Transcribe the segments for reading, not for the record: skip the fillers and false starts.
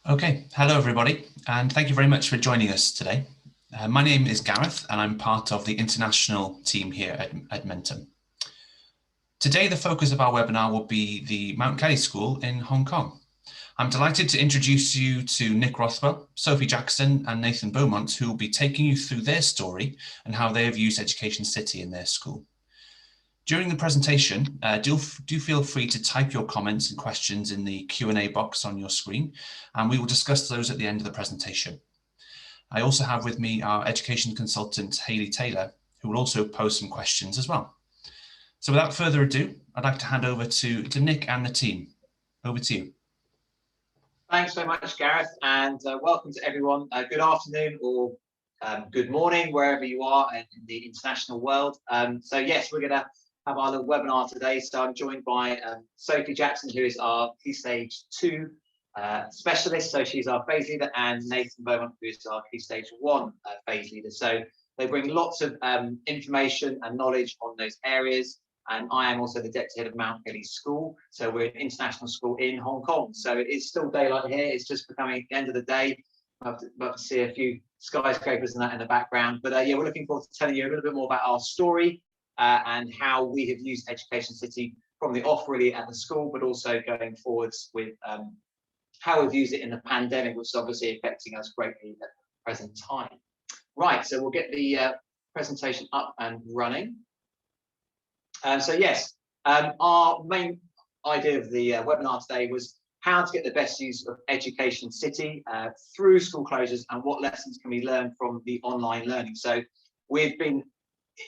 Okay, hello everybody, and thank you very much for joining us today. My name is Gareth, and I'm part of the international team here at Edmentum. Today, the focus of our webinar will be the Mount Kelly School in Hong Kong. I'm delighted to introduce you to Nick Rothwell, Sophie Jackson, and Nathan Beaumont, who will be taking you through their story and how they have used EducationCity in their school. During the presentation, do feel free to type your comments and questions in the Q&A box on your screen, and we will discuss those at the end of the presentation. I also have with me our education consultant, Hayley Taylor, who will also pose some questions as well. So without further ado, I'd like to hand over to Nick and the team. Over to you. Thanks so much, Gareth, and welcome to everyone. Good afternoon or good morning, wherever you are in the international world. So yes, we're going to have our little webinar today. So I'm joined by Sophie Jackson, who is our Key Stage 2 specialist. So she's our phase leader, and Nathan Beaumont, who is our Key Stage 1 phase leader. So they bring lots of information and knowledge on those areas. And I am also the deputy head of Mount Kelly School. So we're an international school in Hong Kong. So it's still daylight here. It's just becoming the end of the day. I'll have to see a few skyscrapers and that in the background. But yeah, we're looking forward to telling you a little bit more about our story and how we have used EducationCity from the off really at the school, but also going forwards with how we've used it in the pandemic, which is obviously affecting us greatly at the present time. Right, so we'll get the presentation up and running. So yes, our main idea of the webinar today was how to get the best use of EducationCity through school closures and what lessons can we learn from the online learning. So we've been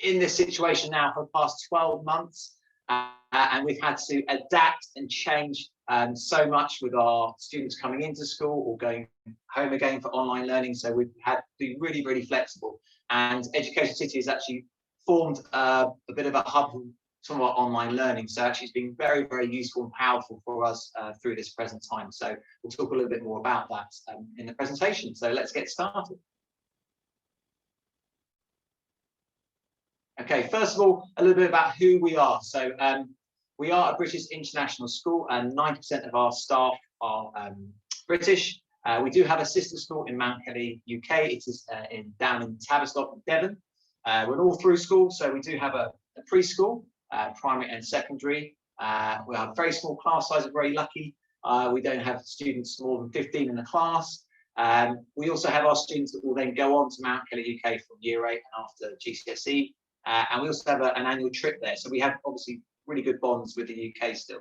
in this situation now for the past 12 months and we've had to adapt and change so much with our students coming into school or going home again for online learning. So we've had to be really, really flexible, and EducationCity has actually formed a bit of a hub for some of our online learning. So actually it's been very, very useful and powerful for us through this present time. So we'll talk a little bit more about that in the presentation. So let's get started. Okay, first of all, a little bit about who we are. So we are a British international school, and 90% of our staff are British. We do have a sister school in Mount Kelly, UK. It is down in Tavistock, Devon. We're an all-through school, so we do have a preschool, primary and secondary. We have a very small class size. We're very lucky. We don't have students more than 15 in the class. We also have our students that will then go on to Mount Kelly, UK from year 8 and after GCSE. And we also have an annual trip there. So we have obviously really good bonds with the UK still.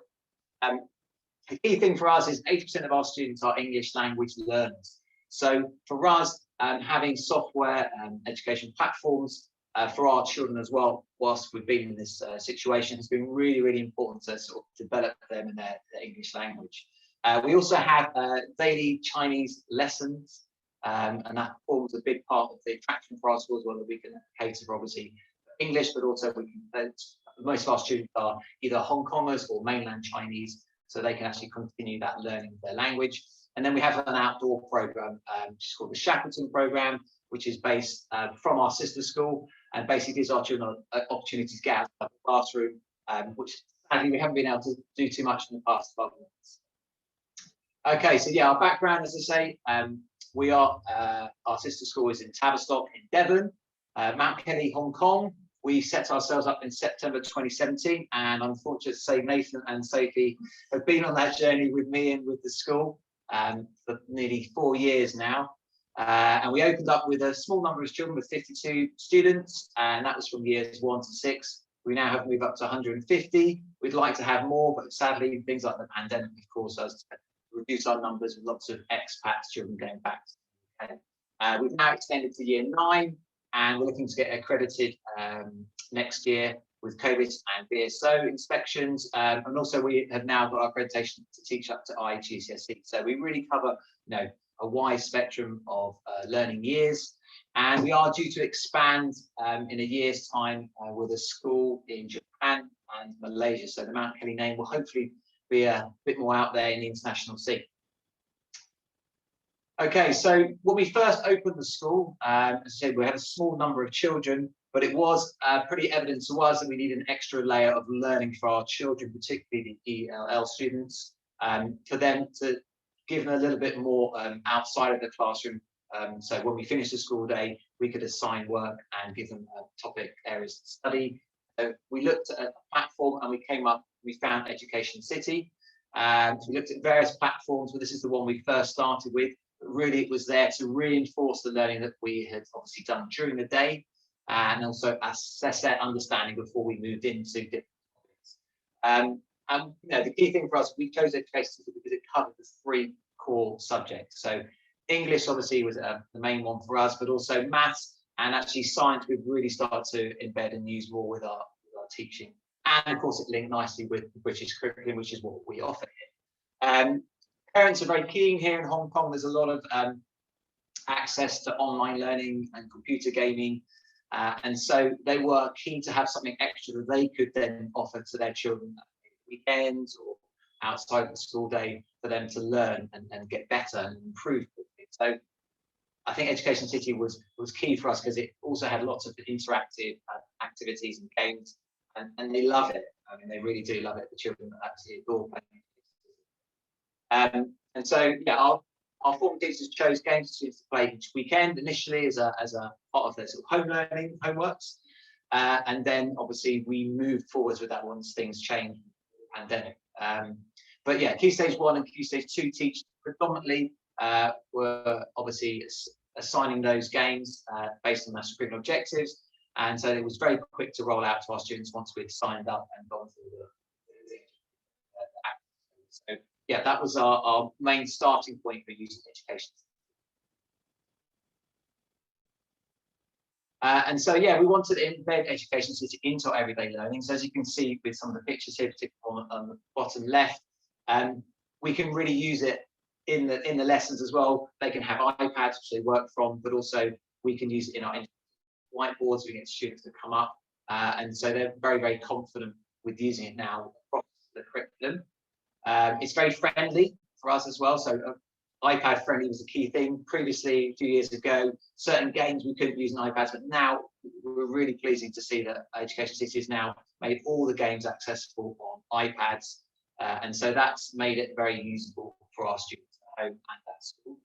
The key thing for us is 80% of our students are English language learners. So for us, having software and education platforms for our children as well, whilst we've been in this situation, has been really, really important to sort of develop them in their English language. We also have daily Chinese lessons, and that forms a big part of the attraction for our schools, whether we can cater for obviously English, but also we can, most of our students are either Hong Kongers or mainland Chinese, so they can actually continue that learning of their language. And then we have an outdoor program, which is called the Shackleton program, which is based from our sister school, and basically gives our children an opportunity to get out of the classroom, which sadly we haven't been able to do too much in the past 12 months. Okay, so yeah, our background, as I say, we are, our sister school is in Tavistock in Devon, Mount Kelly, Hong Kong. We set ourselves up in September 2017, and I'm fortunate to say Nathan and Sophie have been on that journey with me and with the school for nearly 4 years now. And we opened up with a small number of children with 52 students, and that was from years 1 to 6. We now have moved up to 150. We'd like to have more, but sadly, things like the pandemic, of course, has reduced our numbers with lots of expats children going back to the UK. We've now extended to year 9, and we're looking to get accredited next year with COVID and BSO inspections. And also we have now got our accreditation to teach up to IGCSE. So we really cover, a wide spectrum of learning years. And we are due to expand in a year's time with a school in Japan and Malaysia. So the Mount Kelly name will hopefully be a bit more out there in the international scene. Okay, so when we first opened the school, as I said, we had a small number of children, but it was pretty evident to us that we need an extra layer of learning for our children, particularly the ELL students, for them to given a little bit more outside of the classroom. So when we finish the school day, we could assign work and give them topic areas to study. So we looked at a platform and we found EducationCity. So we looked at various platforms, but this is the one we first started with. But really, it was there to reinforce the learning that we had obviously done during the day, and also assess that understanding before we moved into different topics. And the key thing for us, we chose EducationCity because it covered the 3 core subjects. So English obviously was the main one for us, but also maths and actually science we've really started to embed and use more with our teaching. And of course, it linked nicely with the British curriculum, which is what we offer here. Parents are very keen here in Hong Kong. There's a lot of access to online learning and computer gaming. And so they were keen to have something extra that they could then offer to their children at weekends or outside of the school day for them to learn and get better and improve. So I think EducationCity was key for us because it also had lots of interactive activities and games, and they love it. I mean, they really do love it. The children absolutely adore playing. And so, yeah, our form teachers chose games for students to play each weekend, initially as a part of their sort of home learning homeworks. And then obviously we moved forwards with that once things changed with the pandemic. But yeah, Key Stage 1 and Key Stage 2 teachers predominantly were obviously assigning those games based on their curriculum objectives. And so it was very quick to roll out to our students once we'd signed up and gone through the so yeah, that was our main starting point for using education. And so, yeah, we wanted to embed EducationCity into our everyday learning. So as you can see with some of the pictures here, particularly on the bottom left, we can really use it in the lessons as well. They can have iPads which they work from, but also we can use it in our whiteboards. We get students to come up, and so they're very, very confident with using it now across the curriculum. It's very friendly for us as well. So iPad friendly was a key thing. Previously, a few years ago, certain games we couldn't use on iPads, but now we're really pleasing to see that EducationCity has now made all the games accessible on iPads. And so that's made it very usable for our students at home and at school.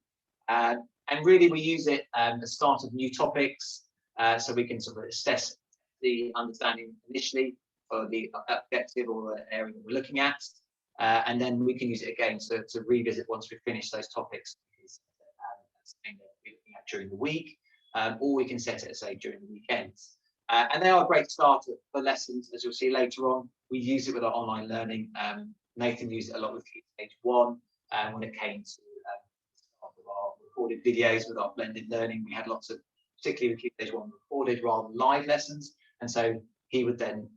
And really we use it at the start of new topics, so we can sort of assess the understanding initially for the objective or the area that we're looking at. And then we can use it again to revisit once we finish those topics. Something that we're looking at during the week, or we can set it, say, during the weekends. And they are a great start for lessons, as you'll see later on. We use it with our online learning. Nathan used it a lot with Key Stage 1 when it came to our recorded videos with our blended learning. We had lots of, particularly with Key Stage 1, recorded rather than live lessons. And so he would then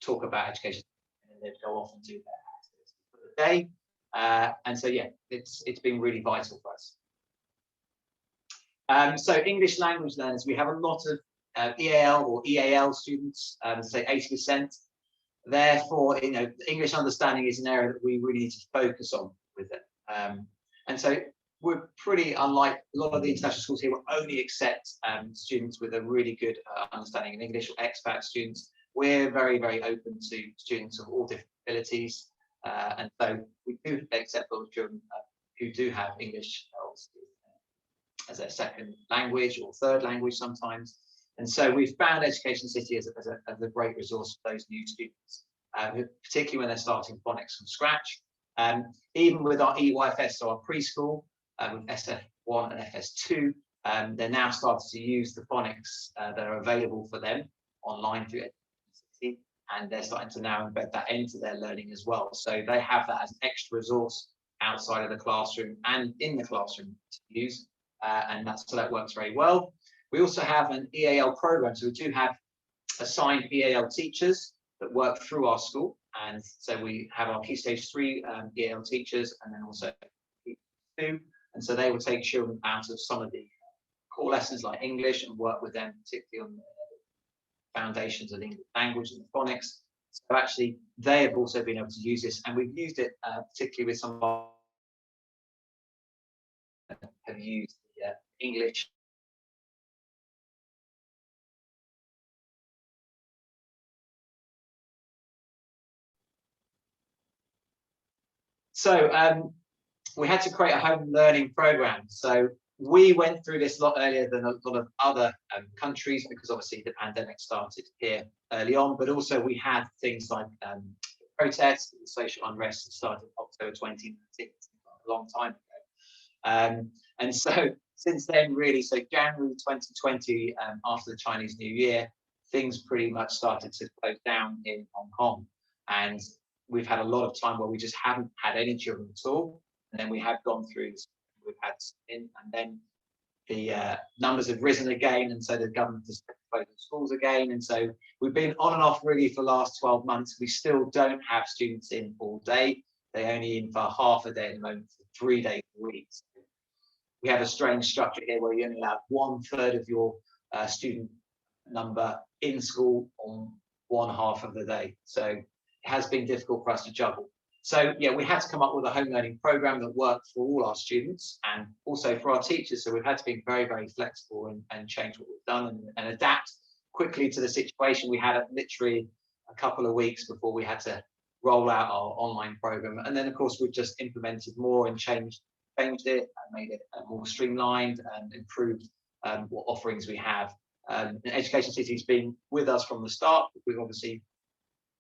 talk about education and then they'd go off and do that day. And so yeah, it's been really vital for us. So English language learners, we have a lot of EAL or EAL students, say 80%. Therefore, English understanding is an area that we really need to focus on with it. And so we're pretty unlike a lot of the international schools here will only accept students with a really good understanding of English, or expat students. We're very, very open to students of all different abilities. And so we do accept those children who do have English as a second language or third language sometimes. And so we've found EducationCity as a great resource for those new students, particularly when they're starting phonics from scratch. Even with our EYFS, so our preschool, with SF1 and FS2, they're now starting to use the phonics that are available for them online through EducationCity. And they're starting to now embed that into their learning as well. So they have that as an extra resource outside of the classroom and in the classroom to use. And so that works very well. We also have an EAL program. So we do have assigned EAL teachers that work through our school. And so we have our Key Stage 3 EAL teachers, and then also Key Stage 2. And so they will take children out of some of the core lessons like English and work with them, particularly on the foundations of the English language and the phonics. So actually, they have also been able to use this, and we've used it particularly with some of our have used the English. So we had to create a home learning program. So we went through this a lot earlier than a lot of other countries, because obviously the pandemic started here early on, but also we had things like protests and social unrest that started October 2019, a long time ago. And so since then, really, so January 2020, after the Chinese New Year, things pretty much started to close down in Hong Kong. And we've had a lot of time where we just haven't had any children at all. And then we have gone through, we've had and then the numbers have risen again, and so the government has closed schools again. And so we've been on and off really for the last 12 months. We still don't have students in all day. They're only in for half a day at the moment, for 3 days a week. So we have a strange structure here where you only allow 1/3 of your student number in school on one half of the day. So it has been difficult for us to juggle. So yeah, we had to come up with a home learning program that worked for all our students and also for our teachers. So we've had to be very, very flexible and change what we've done and adapt quickly to the situation. We had literally a couple of weeks before we had to roll out our online program. And then of course, we've just implemented more and changed it and made it more streamlined and improved what offerings we have. EducationCity has been with us from the start. We've obviously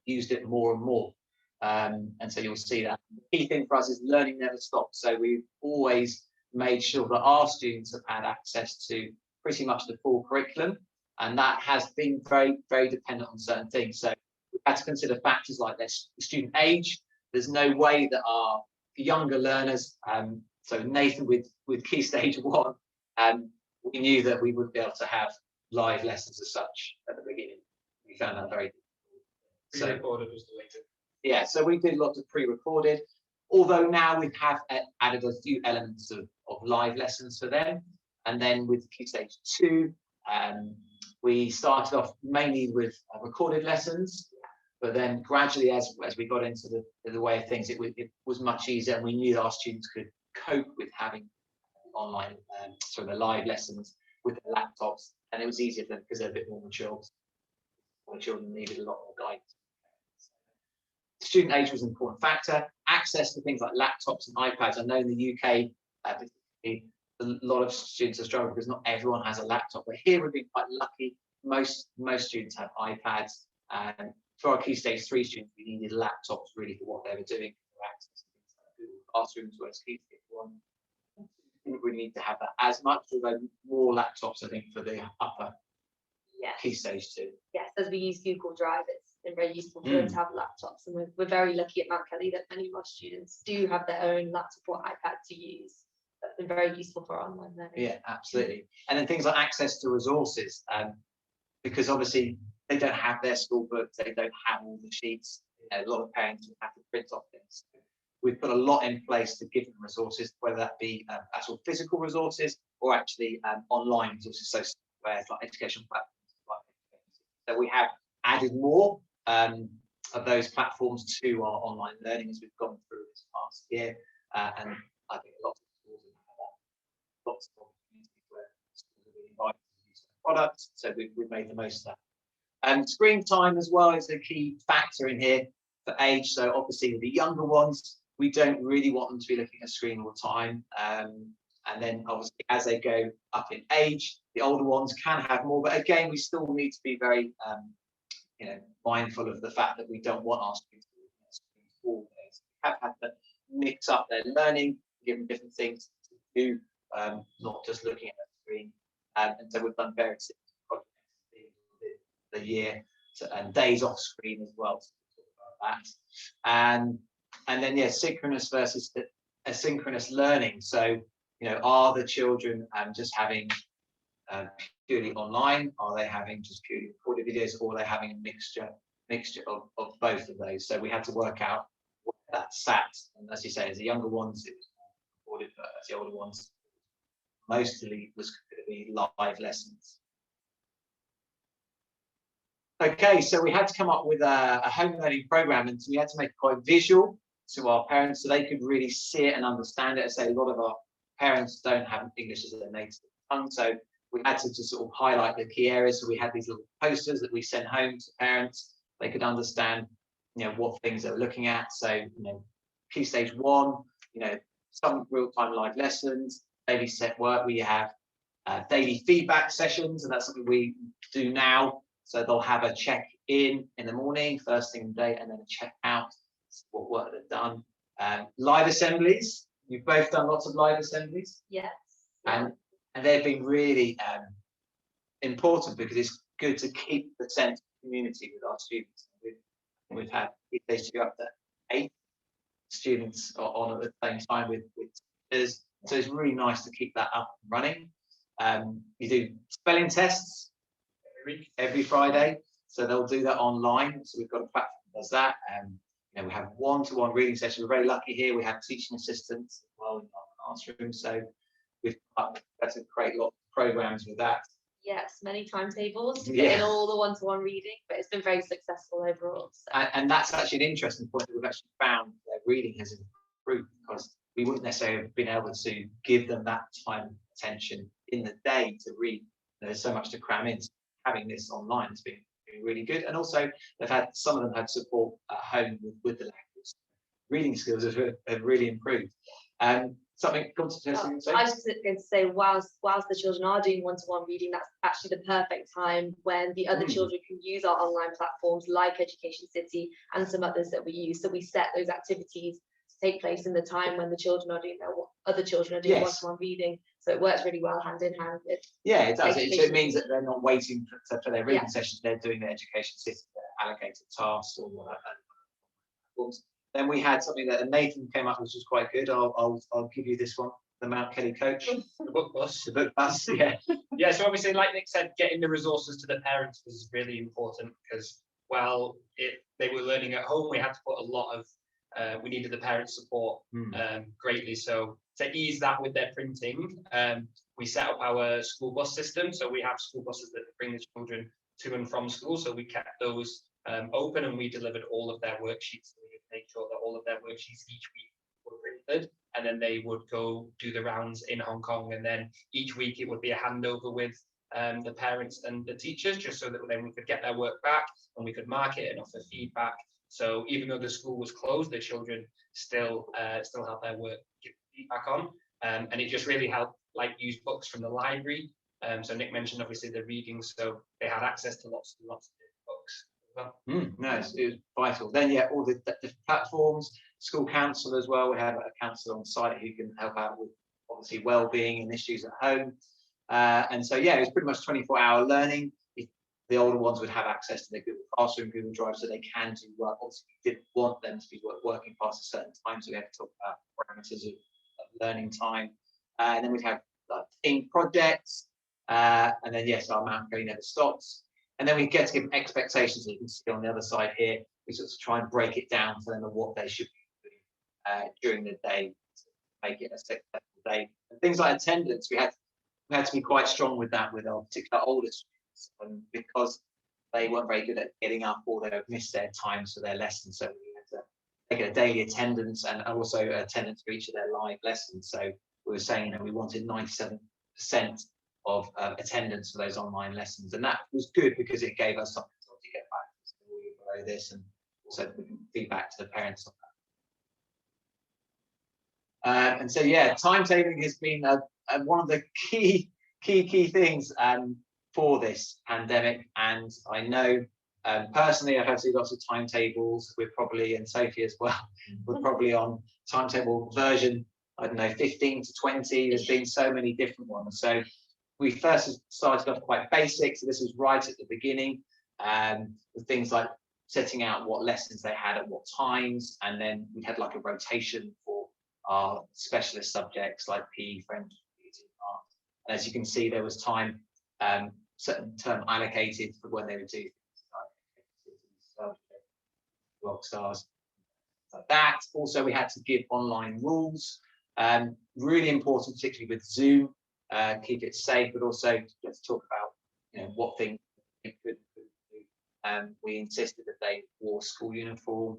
used it more and more. And so you'll see that. The key thing for us is learning never stops. So we've always made sure that our students have had access to pretty much the full curriculum. And that has been very, very dependent on certain things. So we've had to consider factors like their student age. There's no way that our younger learners, so Nathan with Key Stage 1, we knew that we wouldn't be able to have live lessons as such at the beginning. We found that very difficult. Pre-recorded was the way to. Yeah, so we did lots of pre-recorded, although now we have added a few elements of live lessons for them. And then with Key Stage 2, we started off mainly with recorded lessons, but then gradually as we got into the way of things, it was much easier, and we knew that our students could cope with having online, the live lessons with their laptops, and it was easier for them because they're a bit more mature. The children needed a lot more guidance. Student age was an important factor. Access to things like laptops and iPads. I know in the UK, a lot of students are struggling because not everyone has a laptop. But here we've been quite lucky. Most students have iPads. And for our Key Stage 3 students, we needed laptops really for what they were doing. For access to things like Google Classrooms, whereas Key Stage 1 didn't really need to have that as much, although more laptops, I think, for the upper Key Stage 2. Yes, as we use Google Drive, it's been very useful for them to have laptops, and we're very lucky at Mount Kelly that many of our students do have their own laptop or iPad to use. That's been very useful for online learning. Yeah, absolutely. And then things like access to resources, because obviously they don't have their school books, they don't have all the sheets. You know, a lot of parents have to print off things. We've put a lot in place to give them resources, whether that be actual physical resources or actually online resources, so software like education platforms. So we have added more of those platforms to our online learning as we've gone through this past year, and I think lots of schools have that. Lots of opportunities where schools are being invited to use their products, so we've made the most of that. Screen time as well is a key factor in here for age. So obviously the younger ones, we don't really want them to be looking at a screen all the time. And then obviously as they go up in age, the older ones can have more, but again, we still need to be very mindful of the fact that we don't want our students to look at screens all day. So we have had to mix up their learning, give them different things to do, not just looking at the screen. And so we've done various projects the year and days off screen as well to talk about that. And then synchronous versus asynchronous learning. So are the children just having purely online? Are they having just purely recorded videos, or are they having a mixture of both of those? So we had to work out where that sat. And as you say, as the younger ones, it was more recorded, but as the older ones, mostly was going to be live lessons. Okay, so we had to come up with a home learning program, and so we had to make it quite visual to our parents so they could really see it and understand it. I say a lot of our parents don't have English as their native tongue, so we had to just sort of highlight the key areas. So we had these little posters that we sent home to parents. They could understand, what things they were looking at. So, Key Stage 1, some real-time live lessons, daily set work. We have daily feedback sessions, and that's something we do now. So they'll have a check-in the morning, first thing in the day, and then a check-out, what work they've done. Live assemblies. You've both done lots of live assemblies. Yes. And they've been really important because it's good to keep the sense of community with our students. We've had they do up to 8 students on at the same time with teachers, so it's really nice to keep that up and running. You do spelling tests every Friday, so they'll do that online. So we've got a platform that does that. We have one-to-one reading sessions. We're very lucky here. We have teaching assistants as well in our classroom, so we've got to create lots of programs with that. Yes, many timetables to get in all the one-to-one reading, but it's been very successful overall. So. And that's actually an interesting point that we've actually found that reading has improved, because we wouldn't necessarily have been able to give them that time and attention in the day to read. There's so much to cram in. So having this online has been really good. And also some of them had support at home with the language. Reading skills have really improved. Something I was just going to say, whilst the children are doing one-to-one reading, that's actually the perfect time when the other children can use our online platforms like EducationCity and some others that we use. So we set those activities to take place in the time when the children are doing other children are doing one-to-one reading. So it works really well hand in hand with. Yeah, it does. It means that they're not waiting for their reading sessions. They're doing their EducationCity allocated tasks or whatever. Then we had something that Nathan came up with, which was quite good. I'll give you this one. The Mount Kelly coach. The book bus. The book bus, yeah. Yeah, so obviously, like Nick said, getting the resources to the parents was really important, because while they were learning at home, we had to put a lot of, we needed the parents' support greatly. So to ease that with their printing, we set up our school bus system. So we have school buses that bring the children to and from school. So we kept those open, and we delivered all of their worksheets. So we would make sure that all of their worksheets each week were printed, and then they would go do the rounds in Hong Kong, and then each week it would be a handover with the parents and the teachers, just so that then we could get their work back and we could mark it and offer feedback. So even though the school was closed, the children still had their work give feedback on, and it just really helped, like, use books from the library. So Nick mentioned obviously the reading, so they had access to lots and lots of different books. No, it was vital. Then all the different platforms, school counsel as well. We have a counsellor on site who can help out with obviously well-being and issues at home. And so it was pretty much 24-hour learning. The older ones would have access to their Google Classroom, Google Drive, so they can do work. Obviously, we didn't want them to be working past a certain time, so we had to talk about parameters of learning time. And then we'd have themed projects, and then our Mount Kelly never stops. And then we get to give them expectations that you can see on the other side here. We sort of try and break it down for them of what they should be doing during the day to make it a successful day. And things like attendance, we had to be quite strong with that with our particular older students, because they weren't very good at getting up, or they missed their times for their lessons. So we had to take a daily attendance and also attendance for each of their live lessons. So we were saying, we wanted 97% of attendance for those online lessons, and that was good because it gave us something to get back to school below this, and also we can feedback to the parents on that. And so timetabling has been one of the key things for this pandemic, and I know personally I've had to do lots of timetables. We're probably, and Sophie as well, we're probably on timetable version, I don't know, 15 to 20. There's been so many different ones. So we first started off quite basic, so this was right at the beginning, with things like setting out what lessons they had at what times, and then we had like a rotation for our specialist subjects like PE, French, art. And as you can see, there was time, certain term allocated for when they would do things like rock stars, like that. Also, we had to give online rules, really important, particularly with Zoom. Keep it safe, but also let's talk about what things we could do. We insisted that they wore school uniform.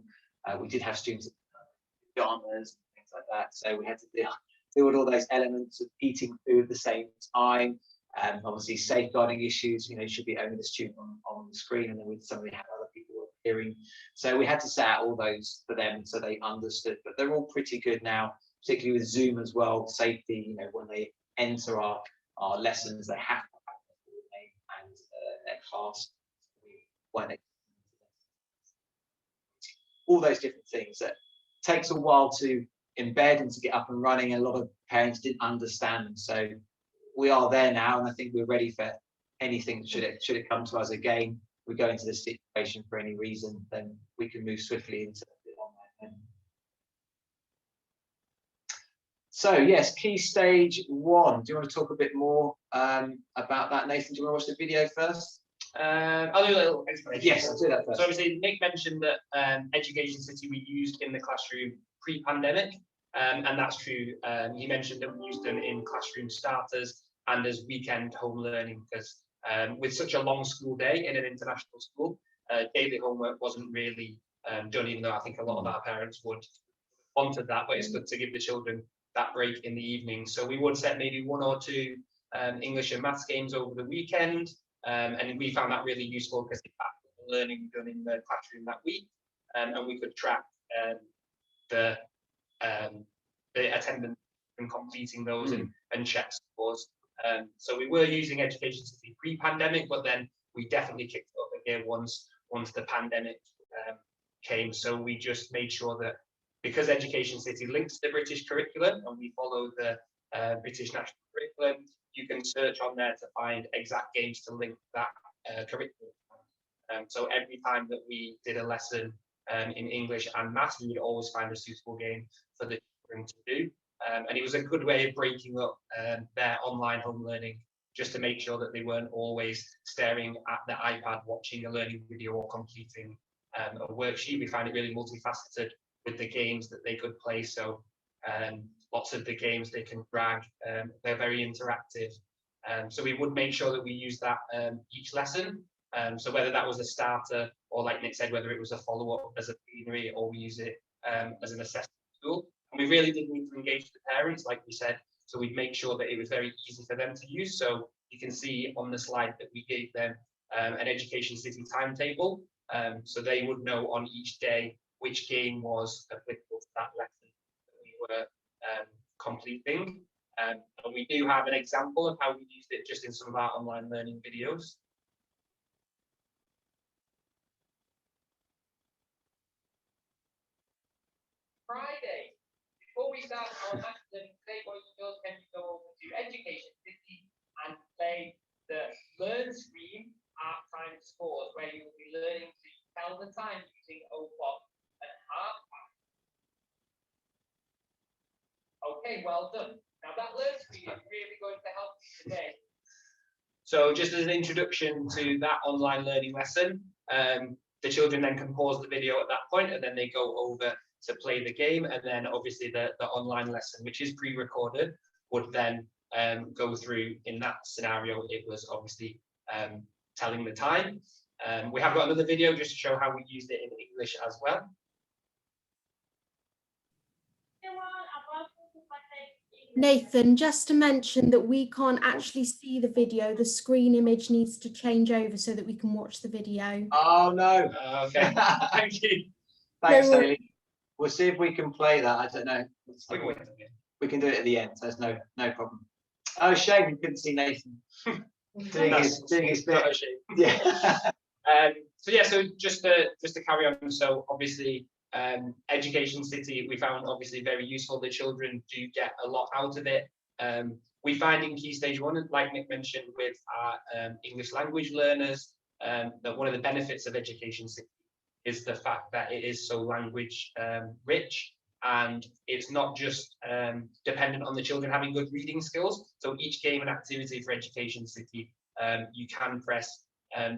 We did have students in pajamas and things like that, so we had to deal with all those elements of eating food at the same time. Obviously, safeguarding issues. You should be only the student on the screen, and then with somebody had other people appearing. So we had to set out all those for them so they understood. But they're all pretty good now. particularly with Zoom as well, safety, you know, when they enter our lessons, they have to have their full name and their class. When they, all those different things that takes a while to embed and to get up and running, and a lot of parents didn't understand them. So we are there now, and I think we're ready for anything. Should it come to us again, we go into this situation for any reason, then we can move swiftly into the online. So yes, key stage 1. Do you want to talk a bit more about that, Nathan? Do you want to watch the video first? I'll do a little explanation. Yes, I'll do that first. So obviously Nick mentioned that EducationCity we used in the classroom pre-pandemic, and that's true. He mentioned that we used them in classroom starters and as weekend home learning, because with such a long school day in an international school, daily homework wasn't really done, even though I think a lot of our parents would wanted that, but it's good to give the children that break in the evening. So we would set maybe 1 or 2 English and maths games over the weekend, and we found that really useful because it backed the learning done in the classroom that week, and we could track the attendance and completing those and check scores. So we were using EducationCity pre-pandemic, but then we definitely kicked it up again once the pandemic came. So we just made sure that, because EducationCity links the British curriculum and we follow the British national curriculum, you can search on there to find exact games to link that curriculum. So every time that we did a lesson in English and maths, we would always find a suitable game for the children to do. And it was a good way of breaking up their online home learning, just to make sure that they weren't always staring at the iPad watching a learning video or completing a worksheet. We found it really multifaceted with the games that they could play. So lots of the games they can drag, they're very interactive. So we would make sure that we use that each lesson. So whether that was a starter, or like Nick said, whether it was a follow-up as a plenary, or we use it as an assessment tool. And we really did need to engage the parents, like we said, so we'd make sure that it was very easy for them to use. So you can see on the slide that we gave them an EducationCity timetable, so they would know on each day which game was applicable to that lesson that we were completing. And we do have an example of how we used it just in some of our online learning videos. Friday, before we start our math learning today, boys and girls, can you go over to EducationCity and play the Learn Screen Art Time Scores, where you will be learning to tell the time using O-Clock and Art. Okay, well done. Now that Learn Screen is really going to help you today. So just as an introduction to that online learning lesson, the children then can pause the video at that point, and then they go over to play the game, and then obviously the online lesson, which is pre-recorded, would then go through. In that scenario, it was obviously telling the time. We have got another video just to show how we used it in English as well. Nathan, just to mention that we can't actually see the video, the screen image needs to change over so that we can watch the video. Oh no. Okay, thank you. Thanks, Haley. We'll see if we can play that. I don't know. We can do it at the end. So there's no problem. Oh, shame you couldn't see Nathan doing his bit. Yeah. So yeah. So just to carry on. So obviously, EducationCity we found obviously very useful. The children do get a lot out of it. We find in Key Stage 1, like Nick mentioned, with our English language learners, that one of the benefits of EducationCity is the fact that it is so language rich, and it's not just dependent on the children having good reading skills. So each game and activity for EducationCity, you can press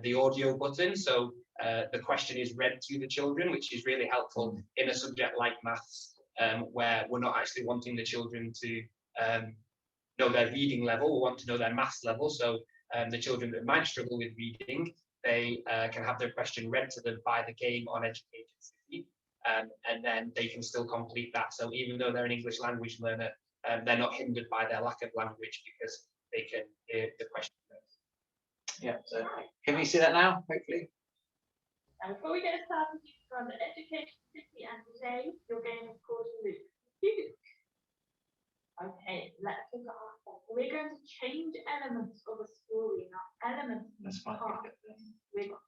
the audio button, so the question is read to the children, which is really helpful in a subject like maths, where we're not actually wanting the children to know their reading level, we want to know their maths level. So the children that might struggle with reading, they can have their question read to them by the game on EducationCity, and then they can still complete that. So even though they're an English language learner, they're not hindered by their lack of language, because they can hear the question. Yeah, so can we see that now, hopefully? And before we get started, you can run the EducationCity, and today your game is called Luke. Okay, let's look at our form. We're going to change elements of a story. Now, elements. That's fine. We've got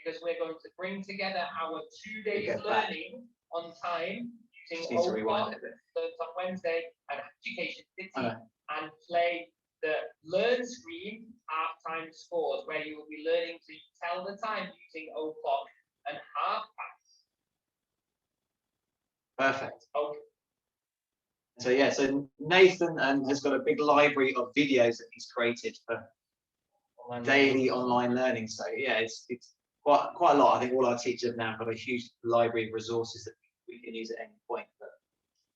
because we're going to bring together our 2 days Get back. learning on time Just using need to rewind OPOC, it a bit. learns on Wednesday, and Education City, I know. and play the learn screen half time scores, where you will be learning to tell the time using OPOC and half past. Perfect. Okay. So yeah, so Nathan has got a big library of videos that he's created for daily online learning. So yeah, it's quite a lot. I think all our teachers have now got a huge library of resources that we can use at any point, but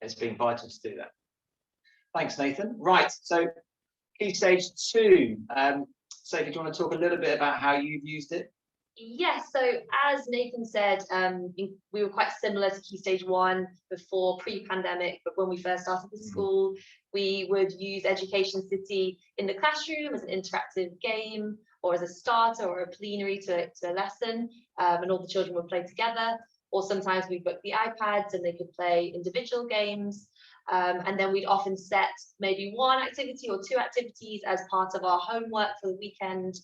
it's been vital to do that. Thanks, Nathan. Right, so Key Stage 2. Sophie, do you want to talk a little bit about how you've used it? Yes, so as Nathan said, we were quite similar to Key Stage 1 before pre-pandemic, but when we first started the school, we would use Education City in the classroom as an interactive game or as a starter or a plenary to a lesson, and all the children would play together. Or sometimes we booked the iPads and they could play individual games. And then we'd often set maybe one activity or two activities as part of our homework for the weekend.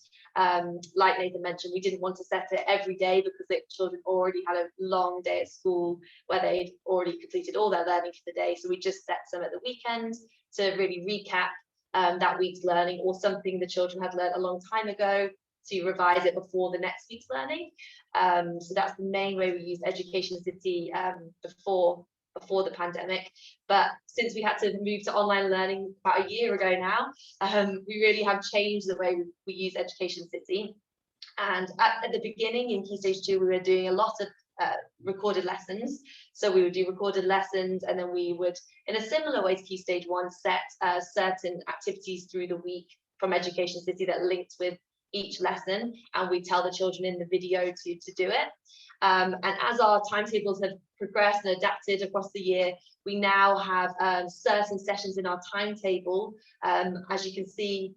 Like Nathan mentioned, we didn't want to set it every day because the children already had a long day at school where they'd already completed all their learning for the day. So we just set some at the weekend to really recap that week's learning, or something the children had learned a long time ago to revise it before the next week's learning. So that's the main way we use Education City before the pandemic. But since we had to move to online learning about a year ago now, we really have changed the way we use Education City. And at the beginning in Key Stage 2, we were doing a lot of recorded lessons. So we would do recorded lessons, and then we would, in a similar way to Key Stage 1, set certain activities through the week from Education City that linked with each lesson, and we tell the children in the video to do it. And as our timetables have progressed and adapted across the year, we now have certain sessions in our timetable. As you can see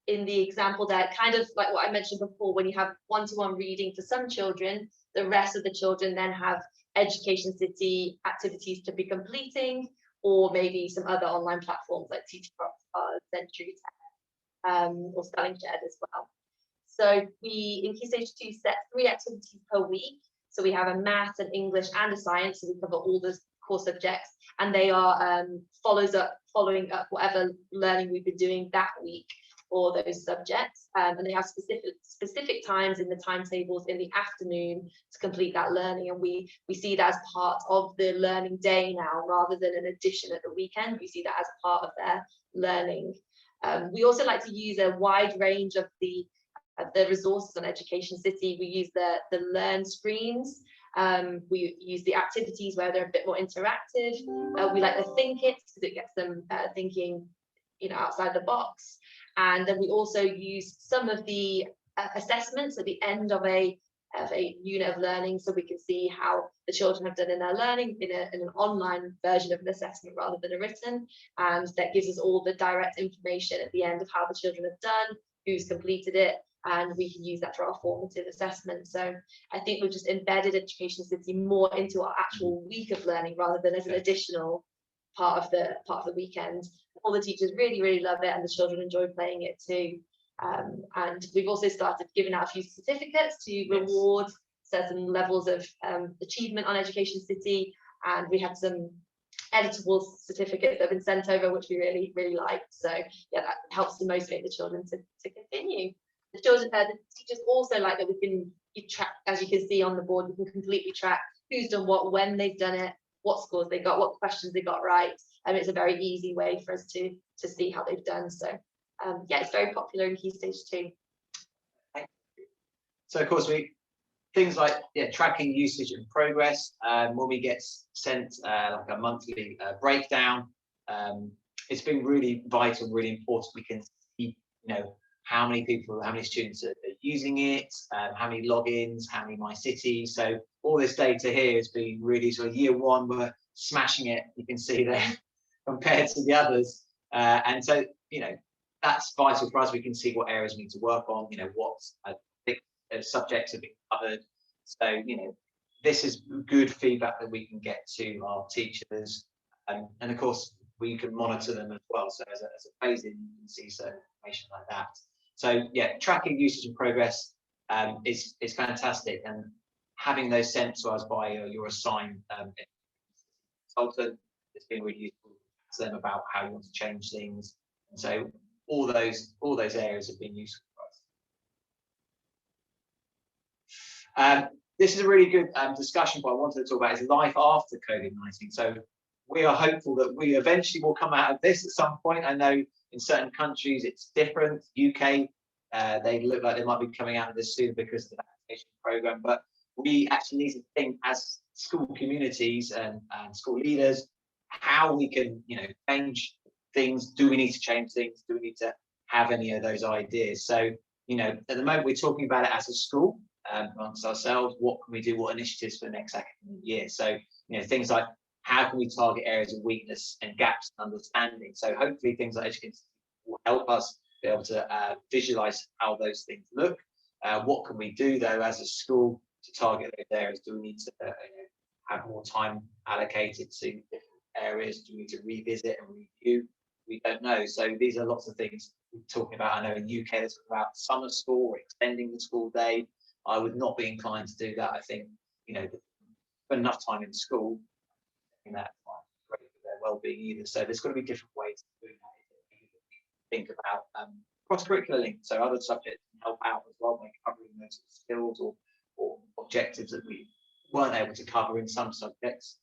in the example there, kind of like what I mentioned before, when you have one-to-one reading for some children, the rest of the children then have Education City activities to be completing, or maybe some other online platforms like Teacher Box, Century, or Spelling Shared as well. So we, in Key Stage 2, set 3 activities per week. So we have a maths, an English, and a science. So we cover all the core subjects, and they are following up whatever learning we've been doing that week for those subjects. And they have specific times in the timetables in the afternoon to complete that learning. And we see that as part of the learning day now, rather than an addition at the weekend. We see that as part of their learning. We also like to use a wide range of the resources on Education City. We use the learn screens. We use the activities where they're a bit more interactive. We like the think it because it gets them thinking, outside the box. And then we also use some of the assessments at the end of a unit of learning, so we can see how the children have done in their learning in an online version of an assessment rather than a written. And that gives us all the direct information at the end of how the children have done, who's completed it, and we can use that for our formative assessment. So I think we've just embedded Education City more into our actual week of learning rather than as an additional part of the weekend. All the teachers really, really love it, and the children enjoy playing it too. And we've also started giving out a few certificates to reward certain levels of achievement on Education City, and we had some editable certificates that have been sent over, which we really, really liked. So yeah, that helps to motivate the children to continue. The teachers also like that we can track, as you can see on the board, we can completely track who's done what, when they've done it, what scores they got, what questions they got right. And it's a very easy way for us to see how they've done. So yeah, it's very popular in Key Stage 2. So of course things like tracking usage and progress. When we get sent like a monthly breakdown, it's been really vital, really important. We can see how many students are using it, how many logins, how many My City. So all this data here has been really sort of year one, we're smashing it. You can see there compared to the others. And so, you know, that's vital for us. We can see what areas we need to work on, you know, what subjects have been covered. So, you know, this is good feedback that we can get to our teachers. And of course, we can monitor them as well. So as a phase-in, you can see certain information like that. So yeah, tracking usage and progress is fantastic. And having those sent to us by your assigned consultant, it's been really useful to them about how you want to change things. And so all those areas have been useful for us. This is a really good discussion, but I wanted to talk about is life after COVID-19. So we are hopeful that we eventually will come out of this at some point. I know in certain countries it's different. UK, they look like they might be coming out of this soon because of the vaccination program, but we actually need to think as school communities and school leaders how we can, you know, change things. Do we need to change things? Do we need to have any of those ideas? So, you know, at the moment we're talking about it as a school amongst ourselves. What can we do? What initiatives for the next academic year? So, you know, things like how can we target areas of weakness and gaps in understanding? So hopefully things like EducationCity will help us be able to visualize how those things look. What can we do though as a school to target those areas? Do we need to you know, have more time allocated to different areas? Do we need to revisit and review? We don't know. So these are lots of things we're talking about. I know in UK there's about summer school or extending the school day. I would not be inclined to do that. I think, you know, spend enough time in school, and that's not great for their well-being either. So there's got to be different ways of doing that. Think about cross-curricular links, so other subjects can help out as well by covering those skills or objectives that we weren't able to cover in some subjects.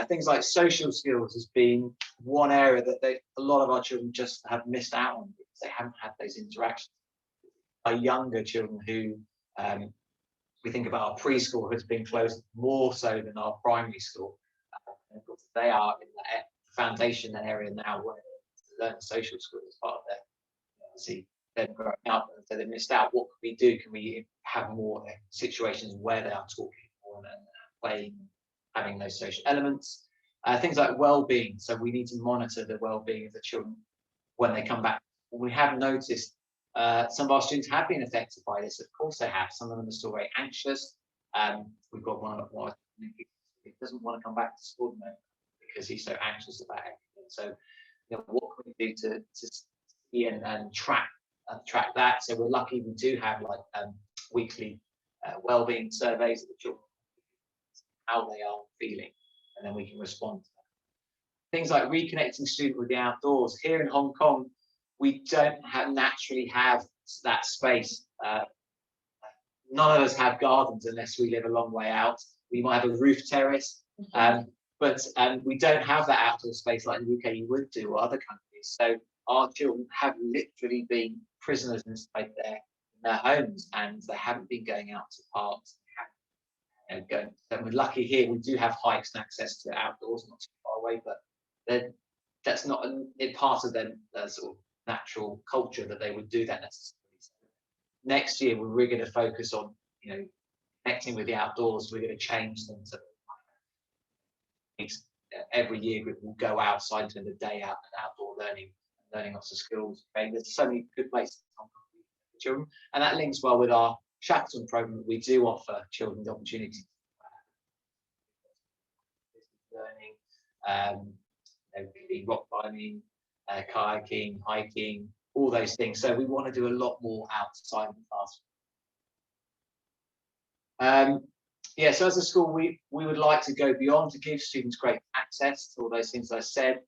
Things like social skills has been one area that a lot of our children just have missed out on because they haven't had those interactions. Our younger children who we think about our preschool has been closed more so than our primary school. And of course, they are in the foundation area now where they learn social skills as part of their, obviously, them growing up. And so they missed out. What can we do? Can we have more situations where they are talking more and playing, having those social elements? Things like well-being. So we need to monitor the well-being of the children when they come back. We have noticed some of our students have been affected by this. Of course they have. Some of them are still very anxious. We've got one who doesn't want to come back to school because he's so anxious about everything. So, you know, what can we do to see and track that? So we're lucky we do have like weekly well-being surveys of the children, how they are feeling, and then we can respond to that. Things like reconnecting students with the outdoors. Here in Hong Kong, we don't naturally have that space. None of us have gardens unless we live a long way out. We might have a roof terrace, but we don't have that outdoor space like in the UK you would do or other countries. So our children have literally been prisoners inside their homes, and they haven't been going out to parks. So we're lucky here. We do have hikes and access to outdoors, not too far away, but that's not a part of their sort of natural culture that they would do that necessarily. So next year, we're really going to focus on, you know, connecting with the outdoors. We're going to change them to every year group will go outside and spend a day out and outdoor learning lots of skills. Okay? There's so many good places for children, and that links well with our Shackleton program that we do offer children the opportunity to learning, rock climbing, kayaking, hiking, all those things. So we want to do a lot more outside of the classroom. Yeah, so as a school, we would like to go beyond to give students great access to all those things I said.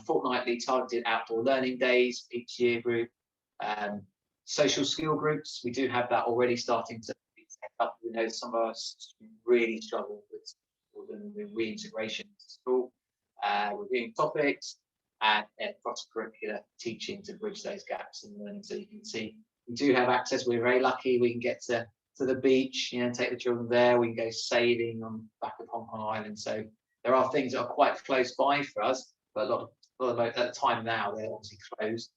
Fortnightly targeted outdoor learning days, each year group, social skill groups. We do have that already starting to be set up. We know some of us really struggle with reintegration to school, reviewing topics, and cross-curricular teaching to bridge those gaps in learning. So you can see we do have access. We're very lucky. We can get to the beach, you know, take the children there. We can go sailing on the back of Hong Kong Island. So there are things that are quite close by for us, but a lot of at the time now they're obviously closed.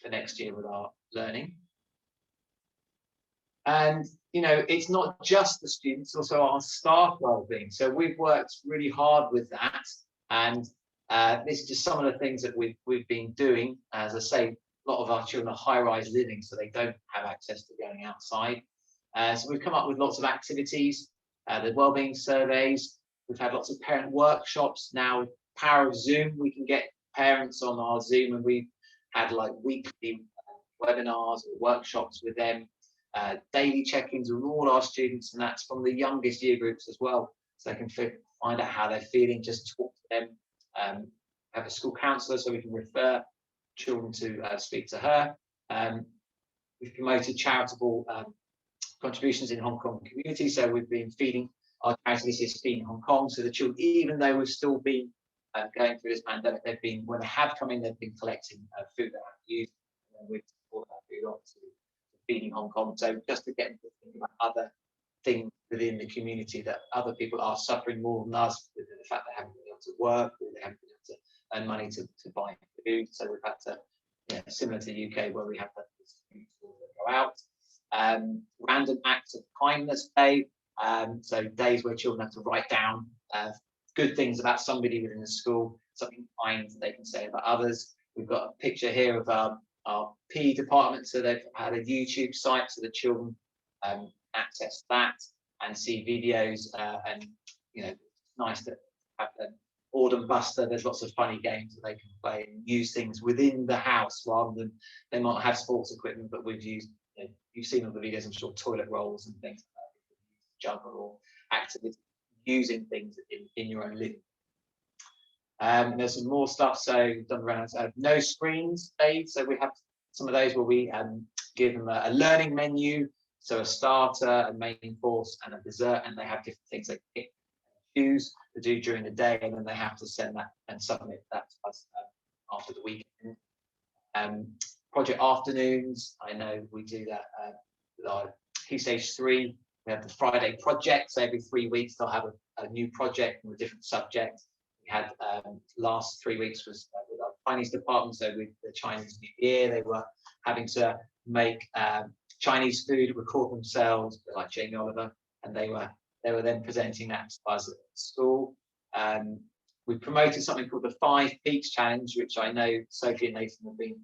For next year with our learning. And, you know, it's not just the students, also our staff wellbeing. So we've worked really hard with that. And this is just some of the things that we've been doing. As I say, a lot of our children are high-rise living, so they don't have access to going outside. So we've come up with lots of activities, the wellbeing surveys. We've had lots of parent workshops. Now, with the power of Zoom, we can get parents on our Zoom, and we've had like weekly webinars or workshops with them, daily check-ins with all our students, and that's from the youngest year groups as well, so they can find out how they're feeling, just talk to them. Have a school counsellor so we can refer children to speak to her. We've promoted charitable contributions in Hong Kong community, so we've been feeding, our charity this is Feeding Hong Kong, so the children, even though we've still been going through this pandemic, they've been, when they have come in, they've been collecting food that have used, and we've brought that food on to Feeding Hong Kong, so just to get them to think about other things within the community, that other people are suffering more than us with the fact they haven't been able to work, or they haven't been able to earn money to buy food. So we've had to, similar to the UK, where we have that go out. Random acts of kindness day, so days where children have to write down good things about somebody within the school, something kind that they can say about others. We've got a picture here of our PE department, so they've had a YouTube site so the children access that and see videos, and it's nice to have an Autumn Buster. There's lots of funny games that they can play and use things within the house rather than, they might have sports equipment, but we've used, you've seen all the videos, I'm sure, toilet rolls and things like that, juggle or activities, using things in your own living. And there's some more stuff, so we've done around no screens days, so we have some of those where we give them a learning menu, so a starter, a main course, and a dessert, and they have different things they pick, choose to do during the day, and then they have to send that and submit that to us after the weekend. Project afternoons, I know we do that with our Key Stage 3. We have the Friday project, so every 3 weeks they'll have a new project from a different subject. We had last 3 weeks was with our Chinese department, so with the Chinese New Year, they were having to make Chinese food, record themselves, like Jamie Oliver, and they were then presenting that to us at school. We promoted something called the 5 Peaks Challenge, which I know Sophie and Nathan have been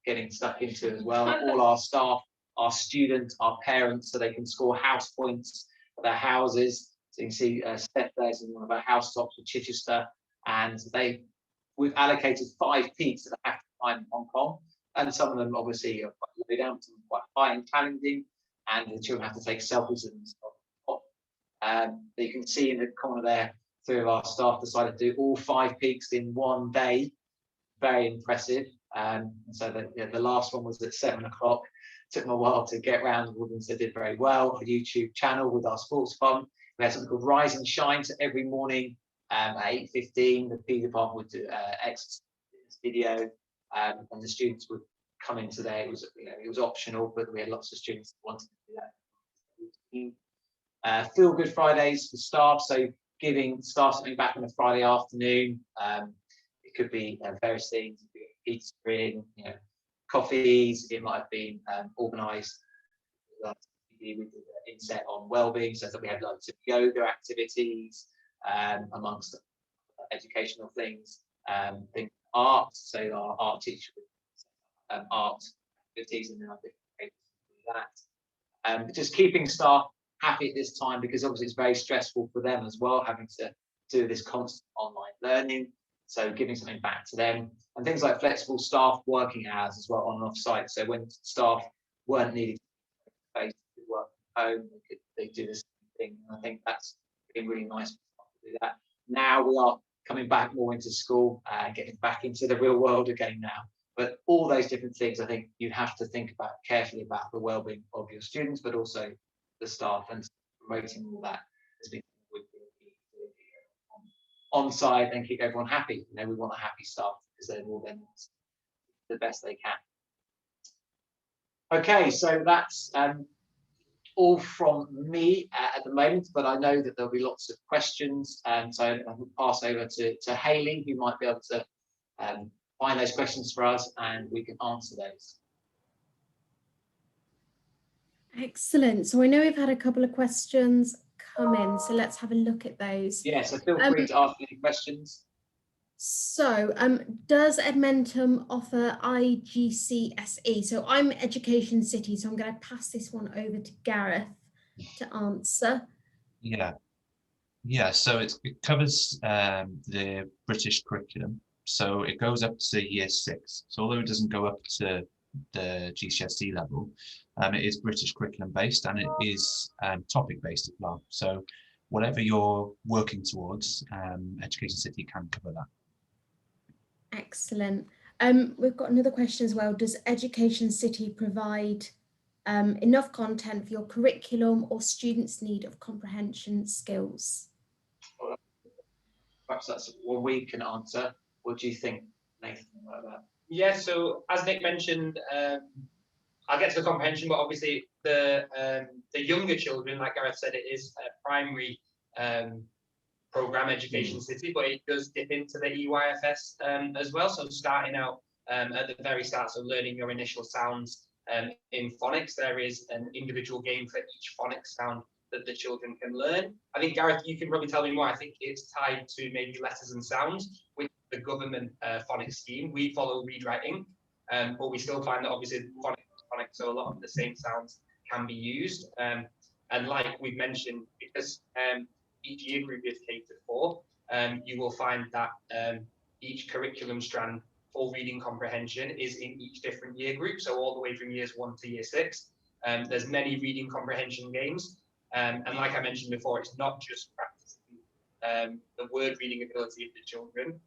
getting stuck into as well. All our staff, our students, our parents, so they can score house points for their houses. So you can see Steph there's in one of our housetops with Chichester, and we've allocated 5 peaks that have to climb in Hong Kong, and some of them obviously are quite low down, some quite high and challenging, and the children have to take selfies of themselves. You can see in the corner there, 3 of our staff decided to do all 5 peaks in one day. Very impressive. And so the last one was at 7 o'clock. Took them a while to get around the woodlands. They did very well. A YouTube channel with our sports fund. We had something called Rise and Shine. So every morning at 8:15, the PE department would do exercise video, and the students would come in today. It was optional, but we had lots of students that wanted to do that. Feel Good Fridays for staff. So giving staff something back on a Friday afternoon. It could be various things. Pizza in, coffees. It might have been organised. We did an inset on wellbeing, so that we had loads of yoga activities, amongst educational things. Art, so our art teacher would art activities, and then our different do that. Just keeping staff happy at this time, because obviously it's very stressful for them as well, having to do this constant online learning. So giving something back to them, and things like flexible staff working hours as well on and off site. So when staff weren't needed to work from home, they do this thing. And I think that's been really nice to do that. Now we are coming back more into school, getting back into the real world again now. But all those different things, I think you have to think about carefully about the well-being of your students, but also the staff, and promoting all that has been on side and keep everyone happy. We want a happy staff, because they're all then the best they can. Okay, so that's all from me at the moment, but I know that there'll be lots of questions, and so I will pass over to Hayley, who might be able to find those questions for us, and we can answer those. Excellent. So I know we've had a couple of questions come in, so let's have a look at those. Yeah, so feel free to ask any questions. So, does Edmentum offer IGCSE? So I'm Education City, so I'm going to pass this one over to Gareth to answer. Yeah, so it covers the British curriculum. So it goes up to year 6. So although it doesn't go up to the GCSE level, it is British curriculum based, and it is topic based as well. So whatever you're working towards, Education City can cover that. Excellent. We've got another question as well. Does Education City provide enough content for your curriculum or students' need of comprehension skills? Perhaps that's one we can answer. What do you think, Nathan, about that? Yeah, so as Nick mentioned, I'll get to the comprehension, but obviously the younger children, like Gareth said, it is a primary program, Education City, but it does dip into the EYFS as well. So starting out at the very start, so learning your initial sounds in phonics, there is an individual game for each phonics sound that the children can learn. I think, Gareth, you can probably tell me more. I think it's tied to maybe letters and sounds with the government phonics scheme. We follow read writing, but we still find that obviously phonics, so a lot of the same sounds can be used. And like we've mentioned, because each year group is catered for, you will find that each curriculum strand for reading comprehension is in each different year group. So all the way from years 1 to year 6. There's many reading comprehension games. And like I mentioned before, it's not just practicing the word reading ability of the children.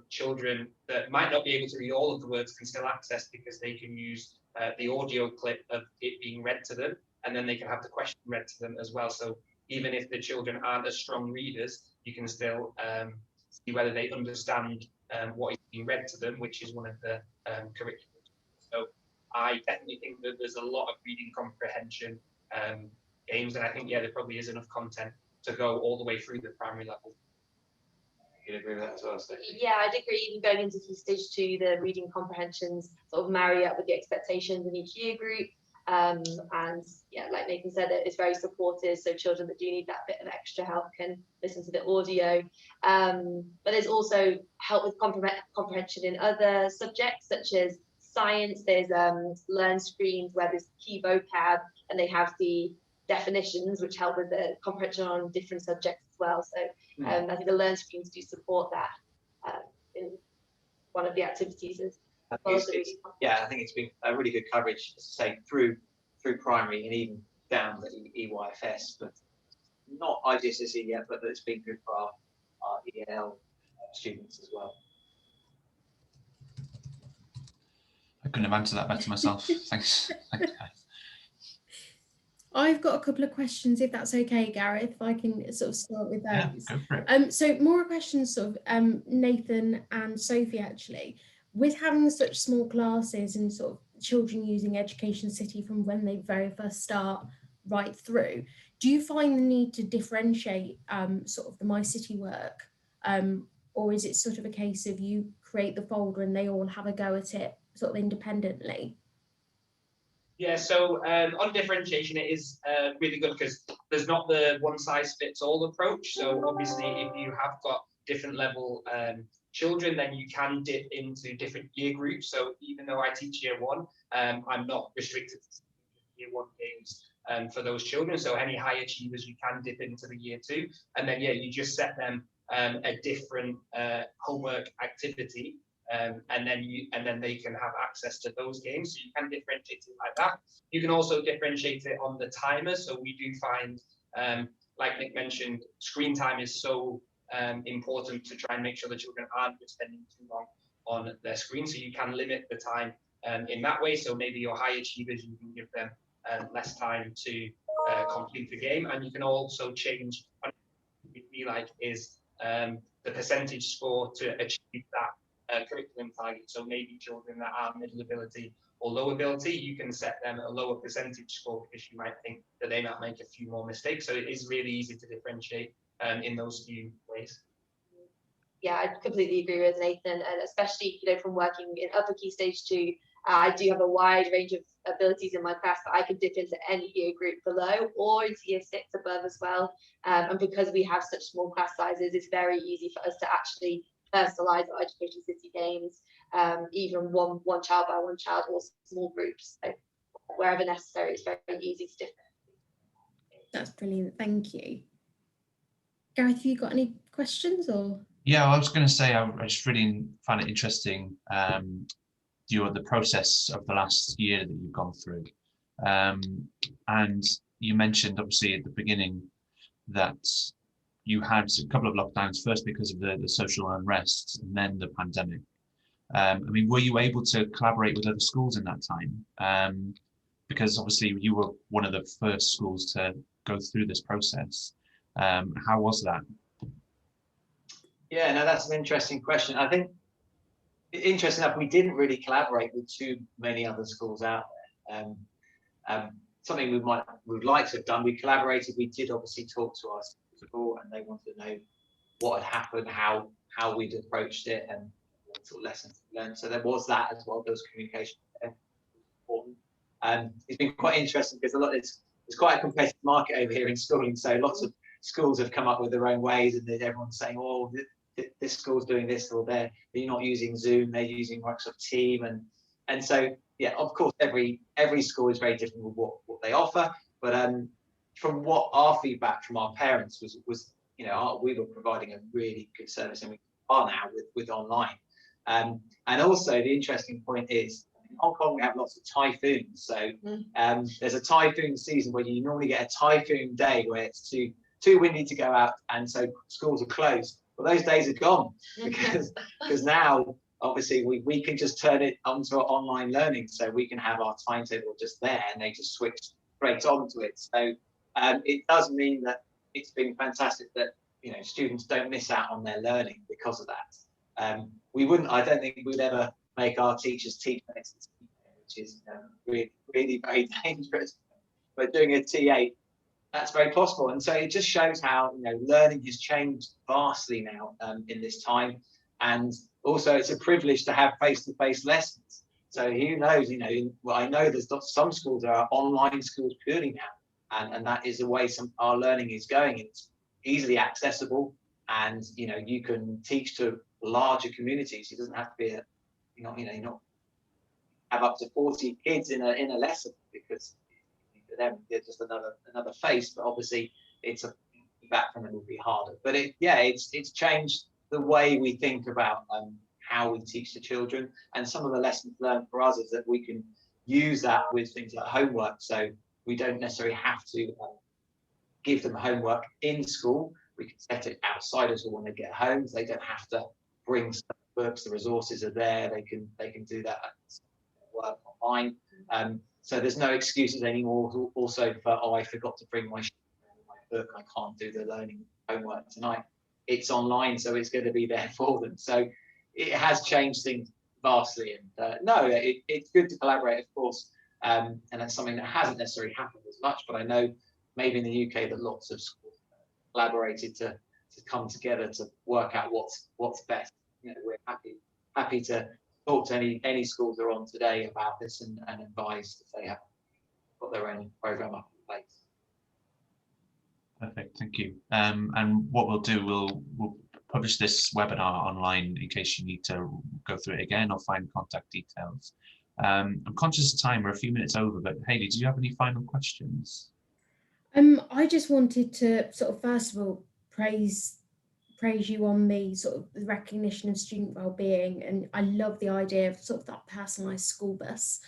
Children that might not be able to read all of the words can still access, because they can use the audio clip of it being read to them, and then they can have the question read to them as well. So even if the children aren't as strong readers, you can still see whether they understand what is being read to them, which is one of the curriculum. So I definitely think that there's a lot of reading comprehension games, and I think, yeah, there probably is enough content to go all the way through the primary level. You'd agree with that as well, Sophie? Yeah, I'd agree. Even going into key stage 2, the reading comprehensions sort of marry up with the expectations in each year group. And yeah, like Nathan said, it's very supportive. So children that do need that bit of extra help can listen to the audio. But there's also help with comprehension in other subjects, such as science. There's learn screens where there's key vocab, and they have the definitions, which help with the comprehension on different subjects as well. So I think the learn screens do support that in one of the activities. Yeah, I think it's been a really good coverage, as I say, through primary and even down the EYFS, but not IGCSE yet, but it's been good for our EL students as well. I couldn't have answered that better myself. Thanks. Thanks, guys. I've got a couple of questions, if that's okay, Gareth, if I can sort of start with those. Yeah, go for it. So more questions, sort of Nathan and Sophie, actually. With having such small classes and sort of children using Education City from when they very first start right through, do you find the need to differentiate sort of the My City work? Or is it sort of a case of you create the folder and they all have a go at it sort of independently? Yeah, so on differentiation, it is really good because there's not the one-size-fits-all approach. So obviously, if you have got different level children, then you can dip into different year groups. So even though I teach year 1, I'm not restricted to year 1 games for those children. So any high achievers, you can dip into the year 2. And then, yeah, you just set them a different homework activity. And then they can have access to those games. So you can differentiate it like that. You can also differentiate it on the timer. So we do find, like Nick mentioned, screen time is so important to try and make sure the children aren't just spending too long on their screen. So you can limit the time in that way. So maybe your high achievers, you can give them less time to complete the game. And you can also change what we like is the percentage score to achieve that curriculum target. So maybe children that are middle ability or low ability, you can set them a lower percentage score because you might think that they might make a few more mistakes. So it is really easy to differentiate in those few ways. Yeah, I completely agree with Nathan, and especially, you know, from working in upper key stage 2, I do have a wide range of abilities in my class that I can dip into any year group below or into year 6 above as well. And because we have such small class sizes, it's very easy for us to actually personalise our Education City games, even one child by one child, or small groups. So wherever necessary, it's very easy to differ. That's brilliant, thank you. Gareth, have you got any questions or? Yeah, I was going to say I just really found it interesting, the process of the last year that you've gone through, and you mentioned obviously at the beginning that you had a couple of lockdowns, first because of the social unrest and then the pandemic. I mean, were you able to collaborate with other schools in that time? Because obviously you were one of the first schools to go through this process. How was that? Yeah, no, that's an interesting question. I think, interesting enough, we didn't really collaborate with too many other schools out there. Something we would like to have done. We collaborated. We did obviously talk to our school, and they wanted to know what had happened, how we'd approached it, and what sort of lessons we learned. So there was that as well. There was communication important. It's been quite interesting because it's quite a competitive market over here in schooling. So lots of schools have come up with their own ways, and then everyone's saying, "Oh, this school's doing this," or they're not using Zoom, they're using Microsoft Team, and so yeah, of course, every school is very different with what they offer. But from what our feedback from our parents was, we were providing a really good service, and we are now with online. And also the interesting point is, in Hong Kong we have lots of typhoons. So there's a typhoon season where you normally get a typhoon day where it's too windy to go out, and so schools are closed. Well, those days are gone because now obviously we can just turn it onto online learning, so we can have our timetable just there, and they just switch straight onto it. So it does mean that it's been fantastic that students don't miss out on their learning because of that. I don't think we'd ever make our teachers teach medicine, which is really, really very dangerous. But doing a T8, that's very possible. And so it just shows how learning has changed vastly now in this time. And also it's a privilege to have face-to-face lessons. So who knows, I know there's some schools that are online schools purely now, and that is the way our learning is going. It's easily accessible, and you can teach to larger communities. It doesn't have to be not have up to 40 kids in a lesson, because for them they're just another face. But obviously it's back from it will be harder. But it's changed the way we think about how we teach the children. And some of the lessons learned for us is that we can use that with things like homework. So we don't necessarily have to give them homework in school. We can set it outside as well when they get home. So they don't have to bring books. The resources are there. They can do that work online. So there's no excuses anymore. Also for I forgot to bring my book, I can't do the learning homework tonight. It's online, so it's going to be there for them. So it has changed things vastly. And it's good to collaborate, of course. And that's something that hasn't necessarily happened as much. But I know maybe in the UK that lots of schools collaborated to come together to work out what's best. We're happy to talk to any schools that are on today about this and advise if they have got their own program up in place. Perfect, thank you. And what we'll do, we'll publish this webinar online in case you need to go through it again or find contact details. I'm conscious of time, we're a few minutes over, but Hayley, do you have any final questions? I just wanted to sort of first of all praise you on the sort of the recognition of student wellbeing, and I love the idea of sort of that personalised school bus.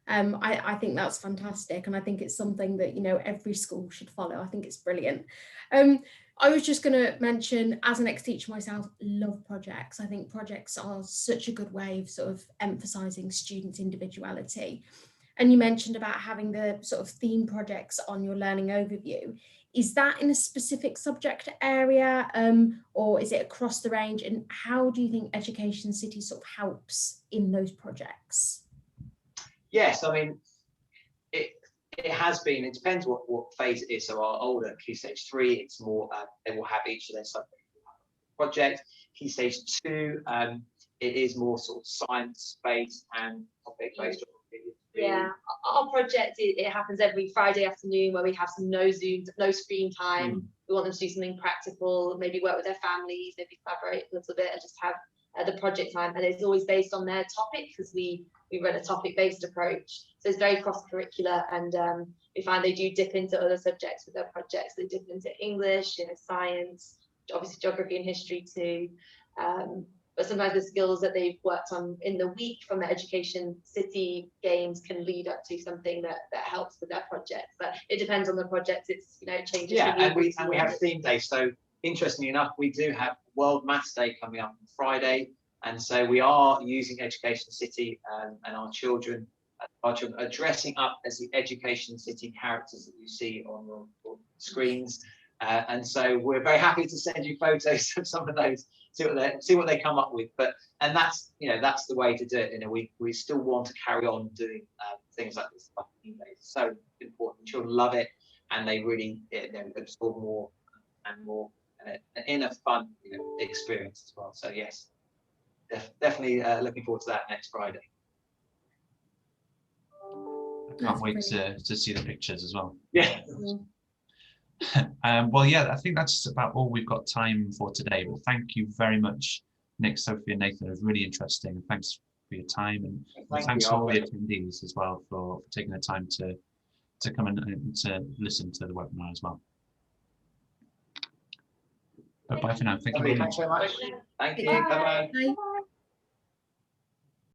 I think that's fantastic, and I think it's something that every school should follow. I think it's brilliant. I was just going to mention, as an ex-teacher myself, love projects. I think projects are such a good way of sort of emphasising students' individuality. And you mentioned about having the sort of theme projects on your learning overview. Is that in a specific subject area, or is it across the range? And how do you think Education City sort of helps in those projects? Yes, I mean, it has been. It depends what phase it is. So our older Key Stage 3, it's more they will have each of their subject project. Key Stage 2, it is more sort of science based and topic based. Yeah, our project, it happens every Friday afternoon where we have some no Zoom, no screen time. We want them to do something practical, maybe work with their families, maybe collaborate a little bit and just have the project time, and it's always based on their topic because we run a topic-based approach. So it's very cross-curricular, and we find they do dip into other subjects with their projects. They dip into English, science, obviously geography and history too. But sometimes the skills that they've worked on in the week from the Education City games can lead up to something that helps with their project. But it depends on the project. It's it changes. Yeah, and we have theme days. So interestingly enough, we do have World Maths Day coming up on Friday, and so we are using Education City, and our children are dressing up as the Education City characters that you see on your screens. And so we're very happy to send you photos of some of those, see what they come up with. And that's that's the way to do it. We still want to carry on doing things like this. It's so important. Children love it, and they really absorb more and more in a fun experience as well. So yes, definitely looking forward to that next Friday. I can't wait to see the pictures as well. Yeah. Well, yeah, I think that's about all we've got time for today. But thank you very much, Nick, Sophie, and Nathan. It was really interesting. Thanks for your time, and thanks to all the attendees as well for taking the time to come and to listen to the webinar as well. But bye for now. Thank you very much. Thank you. Bye-bye. Bye.